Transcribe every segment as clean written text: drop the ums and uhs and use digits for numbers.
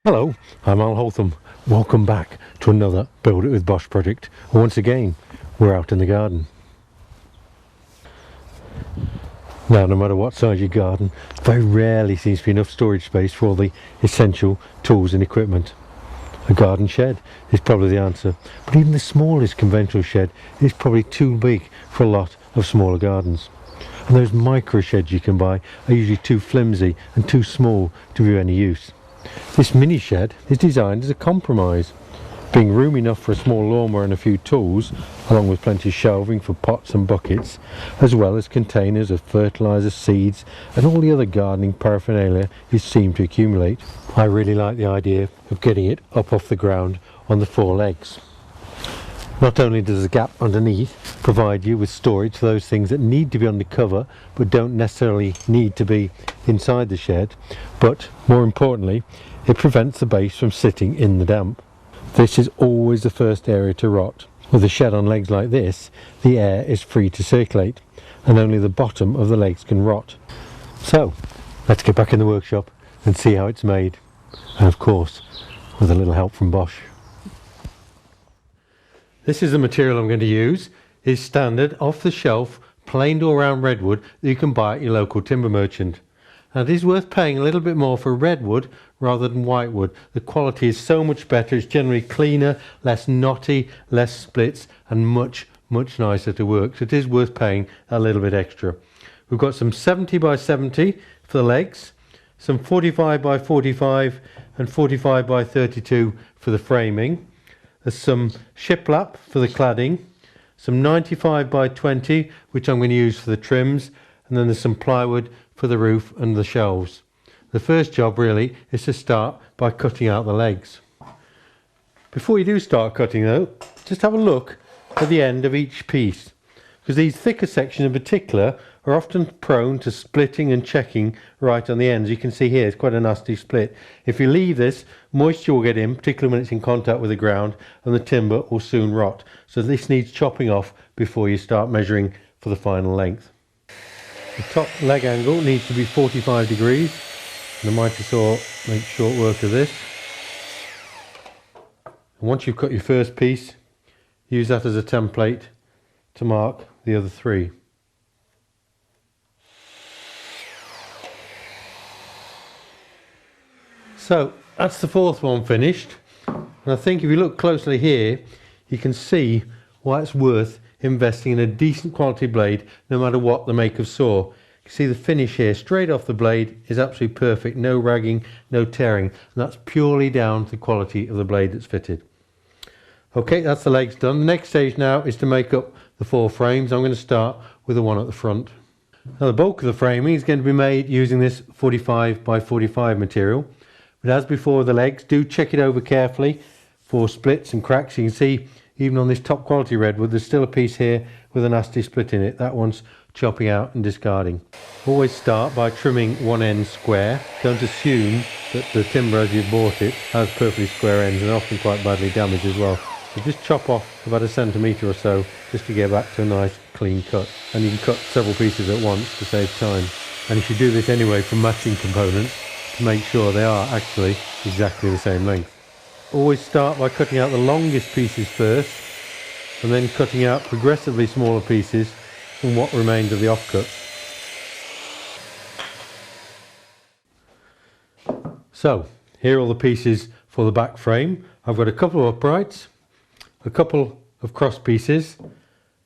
Hello, I'm Holtham. Welcome back to another Build It with Bosch project. Once again, we're out in the garden. Now, no matter what size your garden, very rarely seems to be enough storage space for all the essential tools and equipment. A garden shed is probably the answer, but even the smallest conventional shed is probably too big for a lot of smaller gardens. And those micro sheds you can buy are usually too flimsy and too small to be of any use. This mini shed is designed as a compromise, being room enough for a small lawnmower and a few tools, along with plenty of shelving for pots and buckets, as well as containers of fertiliser, seeds and all the other gardening paraphernalia you seem to accumulate. I really like the idea of getting it up off the ground on the four legs. Not only does the gap underneath provide you with storage for those things that need to be under cover but don't necessarily need to be inside the shed, but more importantly, it prevents the base from sitting in the damp. This is always the first area to rot. With a shed on legs like this, the air is free to circulate and only the bottom of the legs can rot. So let's get back in the workshop and see how it's made, and of course with a little help from Bosch. This is the material I'm going to use. It's standard off-the-shelf plain door round redwood that you can buy at your local timber merchant. Now it is worth paying a little bit more for redwood rather than whitewood. The quality is so much better, it's generally cleaner, less knotty, less splits and much nicer to work. So it is worth paying a little bit extra. We've got some 70 by 70 for the legs, some 45 by 45 and 45 by 32 for the framing. There's some shiplap for the cladding, some 95 by 20 which I'm going to use for the trims, and then there's some plywood for the roof and the shelves. The first job really is to start by cutting out the legs. Before you do start cutting though, just have a look at the end of each piece, because these thicker sections in particular are often prone to splitting and checking right on the ends. You can see here it's quite a nasty split. If you leave this, moisture will get in, particularly when it's in contact with the ground, and the timber will soon rot. So this needs chopping off before you start measuring for the final length. The top leg angle needs to be 45 degrees, and the mitre saw makes short work of this. And once you've cut your first piece, use that as a template to mark the other three. So that's the fourth one finished, and I think if you look closely here you can see why it's worth investing in a decent quality blade no matter what the make of saw. You can see the finish here straight off the blade is absolutely perfect, no ragging, no tearing, and that's purely down to the quality of the blade that's fitted. Okay, that's the legs done. The next stage now is to make up the four frames. I'm going to start with the one at the front. Now the bulk of the framing is going to be made using this 45 by 45 material. But as before with the legs, do check it over carefully for splits and cracks. You can see even on this top quality redwood there's still a piece here with a nasty split in it. That one's chopping out and discarding. Always start by trimming one end square. Don't assume that the timber as you've bought it has perfectly square ends, and often quite badly damaged as well. So just chop off about a centimetre or so just to get back to a nice clean cut. And you can cut several pieces at once to save time. And you should do this anyway for matching components, to make sure they are actually exactly the same length. Always start by cutting out the longest pieces first, and then cutting out progressively smaller pieces from what remains of the offcuts. So here are all the pieces for the back frame. I've got a couple of uprights, a couple of cross pieces,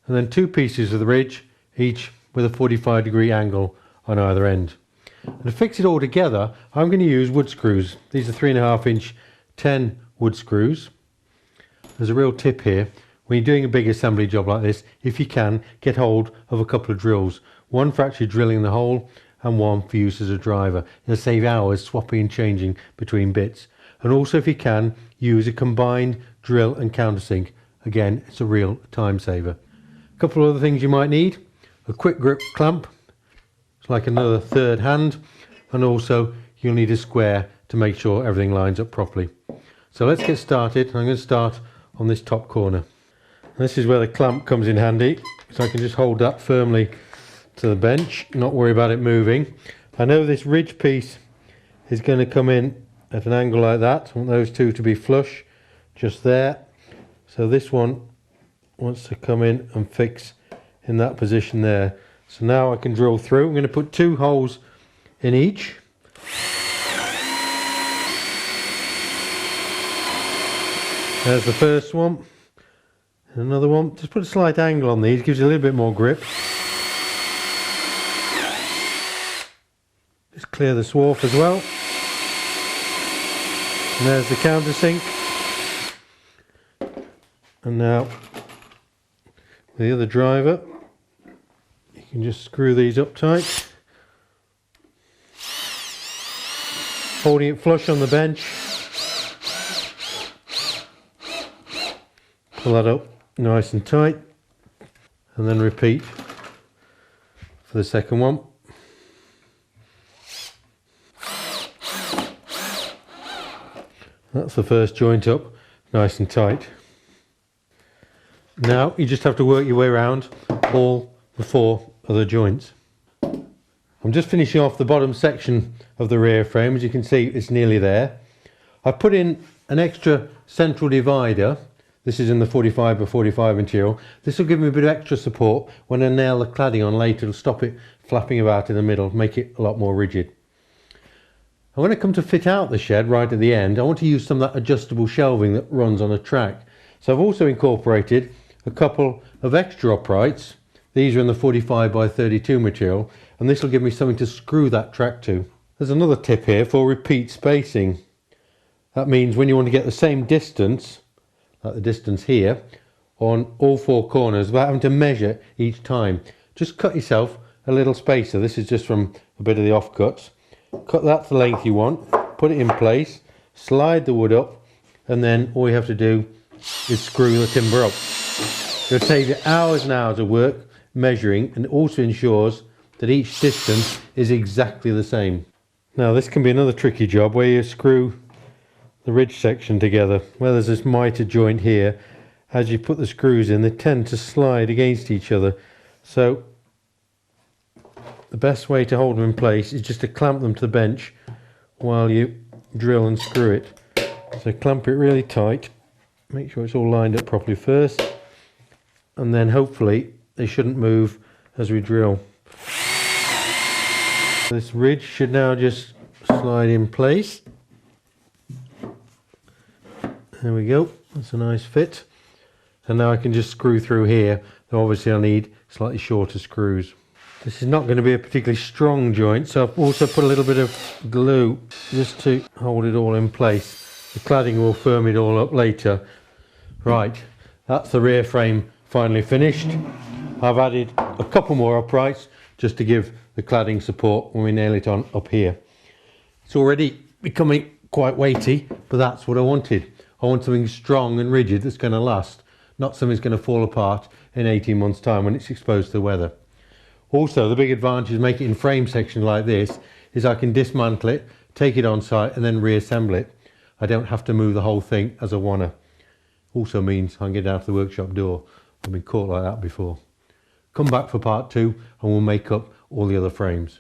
and then two pieces of the ridge, each with a 45 degree angle on either end. And to fix it all together, I'm going to use wood screws. These are 3.5 inch 10 wood screws. There's a real tip here. When you're doing a big assembly job like this, if you can, get hold of a couple of drills. One for actually drilling the hole and one for use as a driver. It'll save hours swapping and changing between bits. And also, if you can, use a combined drill and countersink. Again, it's a real time saver. A couple of other things you might need. A quick grip clamp. It's like another third hand. And also, you'll need a square to make sure everything lines up properly. So let's get started. I'm going to start on this top corner. This is where the clamp comes in handy, so I can just hold that firmly to the bench, not worry about it moving. I know this ridge piece is going to come in at an angle like that. I want those two to be flush, just there. So this one wants to come in and fix in that position there. So now I can drill through. I'm going to put 2 holes in each. There's the first one. And another one. Just put a slight angle on these, gives you a little bit more grip. Just clear the swarf as well. And there's the countersink. And now the other driver, you can just screw these up tight, holding it flush on the bench. Pull that up nice and tight, and then repeat for the second one. That's the first joint up, nice and tight. Now you just have to work your way around all the 4 other joints. I'm just finishing off the bottom section of the rear frame. As you can see, it's nearly there. I put in an extra central divider. This is in the 45 by 45 material. This will give me a bit of extra support when I nail the cladding on later. It'll stop it flapping about in the middle, make it a lot more rigid. And when I come to fit out the shed right at the end, I want to use some of that adjustable shelving that runs on a track. So I've also incorporated a couple of extra uprights. These are in the 45 by 32 material, and this will give me something to screw that track to. There's another tip here for repeat spacing. That means when you want to get the same distance, like the distance here, on all 4 corners without having to measure each time, just cut yourself a little spacer. This is just from a bit of the offcuts. Cut that to the length you want, put it in place, slide the wood up, and then all you have to do is screw the timber up. It'll save you hours and hours of work measuring, and also ensures that each distance is exactly the same. Now this can be another tricky job where you screw the ridge section together. Where there's this mitre joint here, as you put the screws in, they tend to slide against each other. So the best way to hold them in place is just to clamp them to the bench while you drill and screw it. So clamp it really tight, make sure it's all lined up properly first, and then hopefully they shouldn't move as we drill. This ridge should now just slide in place. There we go, that's a nice fit. And now I can just screw through here, though obviously I'll need slightly shorter screws. This is not going to be a particularly strong joint, so I've also put a little bit of glue just to hold it all in place. The cladding will firm it all up later. Right, that's the rear frame finally finished. I've added a couple more uprights just to give the cladding support when we nail it on up here. It's already becoming quite weighty, but that's what I wanted. I want something strong and rigid that's going to last, not something that's going to fall apart in 18 months' time when it's exposed to the weather. Also, the big advantage of making it in frame section like this is I can dismantle it, take it on site and then reassemble it. I don't have to move the whole thing as I want to. Also means I can get out of the workshop door. I've been caught like that before. Come back for part 2 and we'll make up all the other frames.